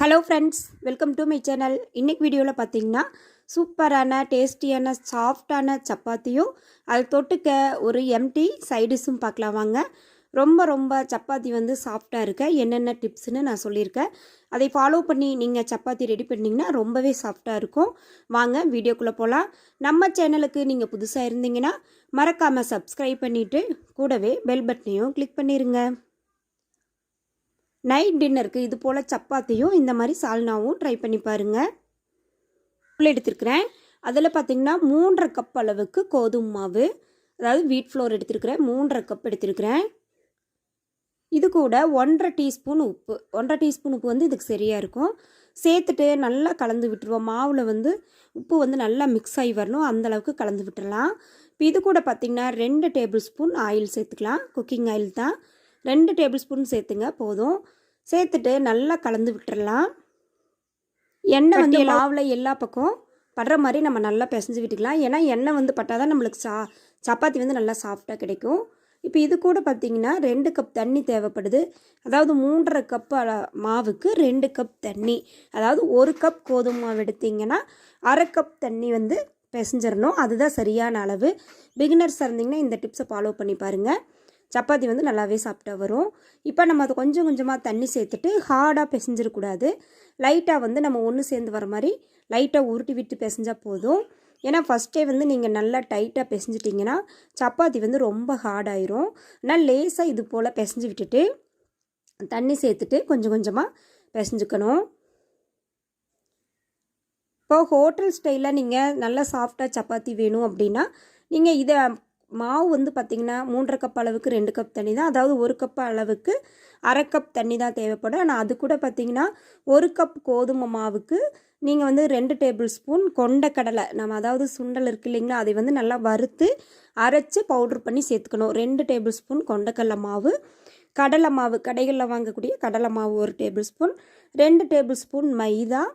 Hello friends, welcome to my channel. இன்றைக்கி வீடியோவில் பார்த்தீங்கன்னா சூப்பரான டேஸ்டியான சாஃப்டான சப்பாத்தியும் அது தொட்டுக்க ஒரு எம்டி சைடிஷும் பார்க்கலாம் வாங்க. ரொம்ப சப்பாத்தி வந்து சாஃப்டாக இருக்க என்னென்ன டிப்ஸ்னு நான் சொல்லியிருக்கேன். அதை ஃபாலோ பண்ணி நீங்கள் சப்பாத்தி ரெடி பண்ணிங்கன்னா ரொம்பவே சாஃப்டாக இருக்கும். வாங்க வீடியோக்குள்ளே போகலாம். நம்ம சேனலுக்கு நீங்கள் புதுசாக இருந்தீங்கன்னா மறக்காமல் சப்ஸ்கிரைப் பண்ணிவிட்டு கூடவே பெல் பட்டனையும் கிளிக் பண்ணிடுங்க. நைட் டின்னருக்கு இது போல் சப்பாத்தியும் இந்த மாதிரி சால்னாவும் ட்ரை பண்ணி பாருங்கள். எடுத்துருக்கிறேன். அதில் பார்த்திங்கன்னா 3.5 கப் அளவுக்கு கோதுமை மாவு, அதாவது வீட் ஃப்ளோர் எடுத்துருக்கிறேன். 3.5 கப் எடுத்துருக்கிறேன். இது கூட 1.5 டீஸ்பூன் உப்பு. 1.5 டீஸ்பூன் உப்பு வந்து இதுக்கு சரியாக இருக்கும். சேர்த்துட்டு நல்லா கலந்து விட்டுருவோம். மாவில் வந்து உப்பு வந்து நல்லா மிக்ஸ் ஆகி வரணும், அந்தளவுக்கு கலந்து விட்டுடலாம். இப்போ இது கூட பார்த்திங்கன்னா 2 டேபிள் ஸ்பூன் ஆயில் சேர்த்துக்கலாம். குக்கிங் ஆயில் தான். 2 டேபிள் ஸ்பூன் சேர்த்துங்க போதும். சேர்த்துட்டு நல்லா கலந்து விட்டுடலாம். எண்ணெய் வந்து மாவில் எல்லா பக்கம் படுற மாதிரி நம்ம நல்லா பிசைஞ்சு விட்டுக்கலாம். ஏன்னா எண்ணெய் வந்து பட்டால் தான் நம்மளுக்கு சப்பாத்தி வந்து நல்லா சாஃப்டாக கிடைக்கும். இப்போ இது கூட பார்த்திங்கன்னா 2 கப் தண்ணி தேவைப்படுது. அதாவது 3.5 கப் மாவுக்கு 2 கப் தண்ணி. அதாவது 1 கப் கோதுமை மாவு எடுத்திங்கன்னா 1/2 கப் தண்ணி வந்து பிசைஞ்சிடணும். அதுதான் சரியான அளவு. பிகினர்ஸாக இருந்திங்கன்னா இந்த டிப்ஸை ஃபாலோ பண்ணி பாருங்கள். சப்பாத்தி வந்து நல்லாவே சாப்பிட்டா வரும். இப்போ நம்ம அதை கொஞ்சம் கொஞ்சமாக தண்ணி சேர்த்துட்டு ஹார்டாக பிசைஞ்சிடக்கூடாது. லைட்டாக வந்து நம்ம ஒன்று சேர்ந்து வர மாதிரி லைட்டாக உருட்டி விட்டு பிசைஞ்சால் போதும். ஏன்னா ஃபஸ்ட்டே வந்து நீங்கள் நல்லா டைட்டாக பிசைஞ்சிட்டிங்கன்னா சப்பாத்தி வந்து ரொம்ப ஹார்டாயிரும். ஆனால் லேசாக இது போல் பிசைஞ்சு விட்டுட்டு தண்ணி சேர்த்துட்டு கொஞ்சம் கொஞ்சமாக பிசைஞ்சுக்கணும். இப்போ ஹோட்டல் ஸ்டைலில் நீங்கள் நல்லா சாஃப்டாக சப்பாத்தி வேணும் அப்படின்னா நீங்கள் இதை மாவு வந்து பார்த்திங்கன்னா 3.5 கப் அளவுக்கு 2 கப் தண்ணி தான். அதாவது 1 கப் அளவுக்கு 1/2 கப் தண்ணி தான் தேவைப்படும். ஆனால் அது கூட பார்த்திங்கன்னா 1 கப் கோதுமை மாவுக்கு நீங்கள் வந்து 2 டேபிள் ஸ்பூன் கொண்டக்கடலை, நம்ம அதாவது சுண்டல் இருக்குது இல்லைங்களா, அதை வந்து நல்லா வறுத்து அரைச்சி பவுட்ரு பண்ணி சேர்த்துக்கணும். 2 டேபிள் ஸ்பூன் கொண்டக்கடலை மாவு, கடலை மாவு கடைகளில் வாங்கக்கூடிய கடலை மாவு 1 டேபிள் ஸ்பூன், 2 டேபிள் ஸ்பூன் மைதா,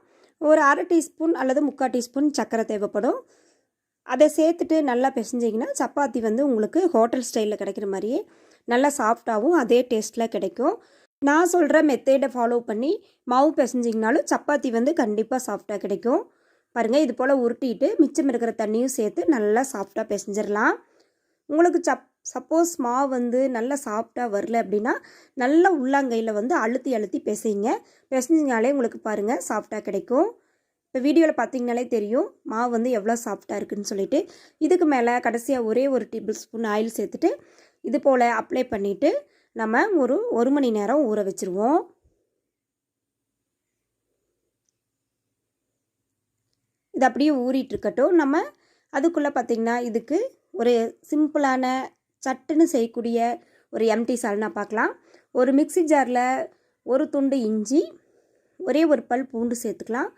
ஒரு 1/2 டீஸ்பூன் அல்லது 3/4 டீஸ்பூன் சர்க்கரை தேவைப்படும். அதை சேர்த்துட்டு நல்லா பிசைஞ்சிங்கன்னா சப்பாத்தி வந்து உங்களுக்கு ஹோட்டல் ஸ்டைலில் கிடைக்கிற மாதிரியே நல்லா சாஃப்டாகவும் அதே டேஸ்ட்டில் கிடைக்கும். நான் சொல்கிற மெத்தேடை ஃபாலோ பண்ணி மாவு பிசைஞ்சிங்கனாலும் சப்பாத்தி வந்து கண்டிப்பாக சாஃப்டாக கிடைக்கும். பாருங்கள், இது போல் உருட்டிட்டு மிச்சம் இருக்கிற தண்ணியும் சேர்த்து நல்லா சாஃப்டாக பிசைஞ்சிடலாம். உங்களுக்கு சப்போஸ் மாவு வந்து நல்லா சாஃப்டாக வரல அப்படின்னா நல்லா உள்ளாங்கையில் வந்து அழுத்தி பிசைஞ்சிங்கனாலே உங்களுக்கு பாருங்கள் சாஃப்டாக கிடைக்கும். இப்போ வீடியோவில் பார்த்தீங்கனாலே தெரியும் மாவு வந்து எவ்வளோ சாஃப்டாக இருக்குதுன்னு சொல்லிட்டு. இதுக்கு மேலே கடைசியாக ஒரே 1 டேபிள் ஸ்பூன் ஆயில் சேர்த்துட்டு இது போல் அப்ளை பண்ணிவிட்டு நம்ம ஒரு மணி நேரம் ஊற வச்சுருவோம். இது அப்படியே ஊறிட்டுருக்கட்டும். நம்ம அதுக்குள்ளே பார்த்திங்கன்னா இதுக்கு ஒரு சிம்பிளான சட்டுன்னு செய்யக்கூடிய ஒரு எம்டி சால்னா பார்க்கலாம். ஒரு மிக்ஸி ஜாரில் ஒரு துண்டு இஞ்சி, ஒரே ஒரு பல் பூண்டு சேர்த்துக்கலாம்.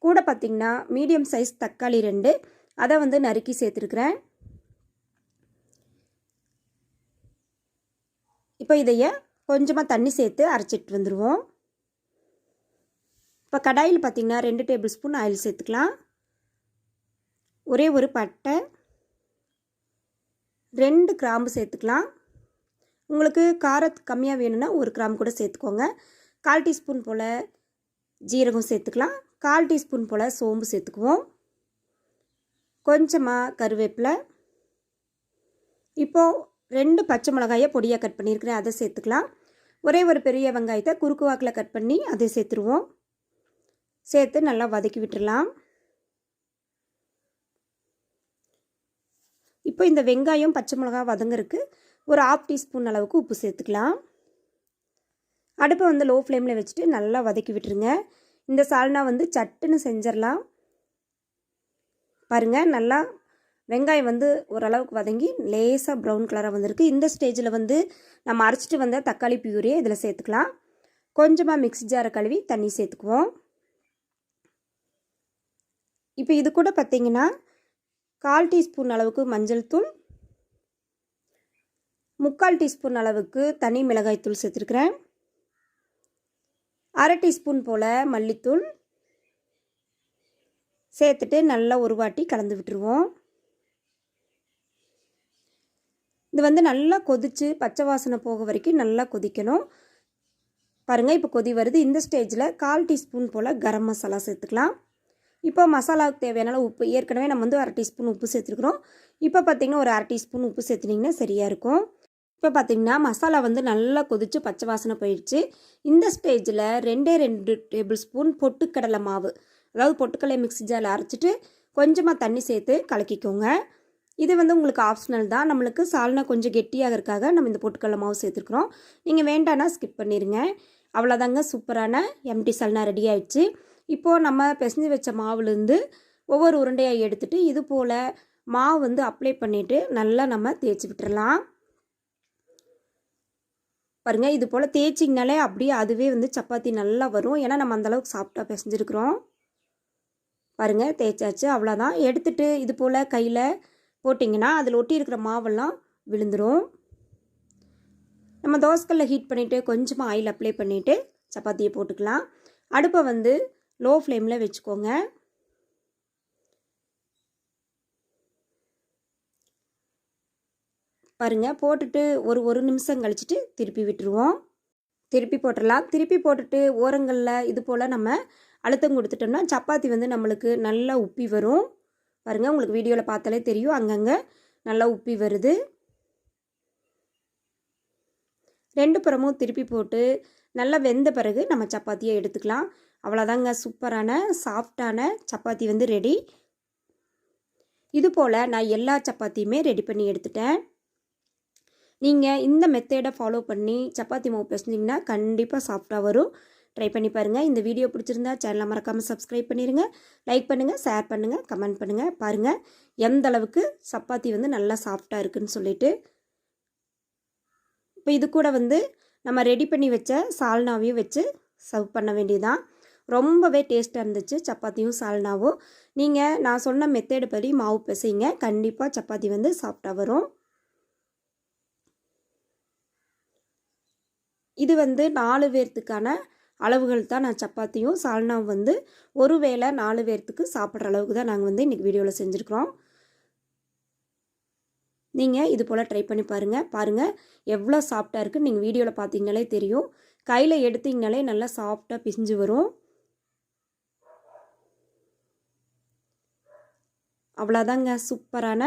கூட பார்த்திங்கன்னா மீடியம் சைஸ் தக்காளி 2, அதை வந்து நறுக்கி சேர்த்துருக்குறேன். இப்போ இதைய கொஞ்சமாக தண்ணி சேர்த்து அரைச்சிட்டு வந்துடுவோம். இப்போ கடாயில் பார்த்திங்கன்னா 2 டேபிள் ஸ்பூன் ஆயில் சேர்த்துக்கலாம். ஒரே ஒரு பட்டை, 2 கிராம்பு சேர்த்துக்கலாம். உங்களுக்கு காரம் கம்மியாக வேணும்னா 1 கிராம்பு கூட சேர்த்துக்கோங்க. 1/4 டீஸ்பூன் போல் ஜீரகம் சேர்த்துக்கலாம். 1/4 டீஸ்பூன் போல் சோம்பு சேர்த்துக்குவோம். கொஞ்சமாக கருவேப்பிலை. இப்போது 2 பச்சை மிளகாயை பொடியாக கட் பண்ணியிருக்கிறேன், அதை சேர்த்துக்கலாம். ஒரே ஒரு பெரிய வெங்காயத்தை குறுக்கு வாக்கில் கட் பண்ணி அதை சேர்த்துருவோம். சேர்த்து நல்லா வதக்கி விட்டுடலாம். இப்போ இந்த வெங்காயம் பச்சை மிளகா வதங்கிறதுக்கு ஒரு 1/2 டீஸ்பூன் அளவுக்கு உப்பு சேர்த்துக்கலாம். அடுப்பை வந்து லோ ஃப்ளேமில் வச்சுட்டு நல்லா வதக்கி விட்டுருங்க. இந்த சால்னா வந்து சட்டுன்னு செஞ்சிடலாம். பாருங்கள், நல்லா வெங்காயம் வந்து ஓரளவுக்கு வதங்கி லேசாக ப்ரௌன் கலராக வந்திருக்கு. இந்த ஸ்டேஜில் வந்து நம்ம அரைச்சிட்டு வந்த தக்காளி பியூரியை இதில் சேர்த்துக்கலாம். கொஞ்சமாக மிக்ஸி ஜாரை கழுவி தண்ணி சேர்த்துக்குவோம். இப்போ இது கூட பார்த்திங்கன்னா 1/4 டீஸ்பூன் அளவுக்கு மஞ்சள் தூள், 3/4 டீஸ்பூன் அளவுக்கு தனி மிளகாய் தூள் சேர்த்துருக்குறேன். 1/2 டீஸ்பூன் போல் மல்லித்தூள் சேர்த்துட்டு நல்லா ஒரு வாட்டி கலந்து விட்டுருவோம். இது வந்து நல்லா கொதித்து பச்சை வாசனை போக வரைக்கும் நல்லா கொதிக்கணும். பாருங்கள் இப்போ கொதி வருது. இந்த ஸ்டேஜில் 1/4 டீஸ்பூன் போல் கரம் மசாலா சேர்த்துக்கலாம். இப்போ மசாலாவுக்கு தேவையான உப்பு ஏற்கனவே நம்ம வந்து 1/2 டீஸ்பூன் உப்பு சேர்த்துருக்குறோம். இப்போ பார்த்திங்கன்னா ஒரு 1/2 டீஸ்பூன் உப்பு சேர்த்துனிங்கன்னா சரியாக இருக்கும். இப்போ பார்த்திங்கன்னா மசாலா வந்து நல்லா கொதித்து பச்சை வாசனை போயிடுச்சு. இந்த ஸ்டேஜில் 2 டேபிள் ஸ்பூன் பொட்டுக்கடலை மாவு, அதாவது பொட்டுக்கடலை மிக்ஸி ஜாரில் அரைச்சிட்டு கொஞ்சமாக தண்ணி சேர்த்து கலக்கிக்கோங்க. இது வந்து உங்களுக்கு ஆப்ஷனல் தான். நம்மளுக்கு சால்னா கொஞ்சம் கெட்டியாகிறதுக்காக நம்ம இந்த பொட்டுக்கடலை மாவு சேர்த்துருக்குறோம். நீங்கள் வேண்டான்னா ஸ்கிப் பண்ணிடுங்க. அவ்வளோதாங்க, சூப்பரான எம்டி சால்னா ரெடி ஆயிடுச்சு. இப்போது நம்ம பிசைஞ்சு வச்ச மாவுலேருந்து ஒவ்வொரு உருண்டையாக எடுத்துகிட்டு இது போல் மாவு வந்து அப்ளை பண்ணிவிட்டு நல்லா நம்ம தேய்ச்சி விட்டுறலாம். பாருங்கள், இது போல் தேய்ச்சிங்கனாலே அப்படியே அதுவே வந்து சப்பாத்தி நல்லா வரும். ஏன்னா நம்ம அந்தளவுக்கு சாஃப்டாக பிசைஞ்சிருக்கிறோம். பாருங்கள், தேய்ச்சாச்சு. அவ்வளோதான். எடுத்துகிட்டு இது போல் கையில் போட்டிங்கன்னா அதில் ஒட்டி இருக்கிற மாவெல்லாம் விழுந்துடும். நம்ம தோசைக்கல்ல ஹீட் பண்ணிவிட்டு கொஞ்சமாக ஆயில் அப்ளை பண்ணிவிட்டு சப்பாத்தியை போட்டுக்கலாம். அடுப்பை வந்து லோ ஃப்ளேமில் வச்சுக்கோங்க. பாருங்கள், போட்டுட்டு ஒரு நிமிஷம் கழிச்சிட்டு திருப்பி விட்டுருவோம். திருப்பி போட்டுடலாம். திருப்பி போட்டுட்டு ஓரங்களில் இது போல் நம்ம அழுத்தம் கொடுத்துட்டோம்னா சப்பாத்தி வந்து நம்மளுக்கு நல்லா உப்பி வரும். பாருங்கள், உங்களுக்கு வீடியோவில் பார்த்தாலே தெரியும், அங்கங்கே நல்லா உப்பி வருது. 2 புறமும் திருப்பி போட்டு நல்லா வெந்த பிறகு நம்ம சப்பாத்தியை எடுத்துக்கலாம். அவ்வளோதாங்க, சூப்பரான சாஃப்டான சப்பாத்தி வந்து ரெடி. இது போல் நான் எல்லா சப்பாத்தியுமே ரெடி பண்ணி எடுத்துட்டேன். நீங்கள் இந்த மெத்தடை ஃபாலோ பண்ணி சப்பாத்தி மாவு பிசைஞ்சிங்கன்னா கண்டிப்பாக சாஃப்டாக வரும். ட்ரை பண்ணி பாருங்கள். இந்த வீடியோ பிடிச்சிருந்தா சேனலை மறக்காமல் சப்ஸ்கிரைப் பண்ணிடுங்க. லைக் பண்ணுங்கள், ஷேர் பண்ணுங்கள், கமெண்ட் பண்ணுங்கள். பாருங்கள் எந்த அளவுக்கு சப்பாத்தி வந்து நல்லா சாஃப்டாக இருக்குதுன்னு சொல்லிட்டு. இப்போ இது கூட வந்து நம்ம ரெடி பண்ணி வச்ச சால்னாவையும் வச்சு சர்வ் பண்ண வேண்டியதான். ரொம்பவே டேஸ்ட்டாக இருந்துச்சு சப்பாத்தியும் சால்னாவும். நீங்கள் நான் சொன்ன மெத்தேடு படி மாவு பிசைங்க, கண்டிப்பாக சப்பாத்தி வந்து சாஃப்டாக வரும். இது வந்து 4 பேர்த்துக்கான அளவுகள் தான். நான் சப்பாத்தியும் சால்னாவும் வந்து ஒரு வேளை 4 பேர்த்துக்கு சாப்பிட்ற அளவுக்கு தான் நாங்கள் வந்து இன்றைக்கி வீடியோவில் செஞ்சுருக்குறோம். நீங்கள் இது போல் ட்ரை பண்ணி பாருங்கள் எவ்வளோ சாஃப்டாக இருக்குன்னு நீங்கள் வீடியோவில் பார்த்தீங்கனாலே தெரியும். கையில் எடுத்திங்கனாலே நல்லா சாஃப்டாக பிசிஞ்சு வரும். அவ்வளோதாங்க, சூப்பரான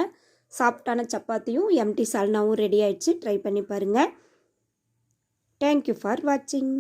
சாஃப்டான சப்பாத்தியும் எம்டி சால்னாவும் ரெடி ஆயிடுச்சு. ட்ரை பண்ணி பாருங்கள். தேங்க்யூ ஃபார் வாட்சிங்.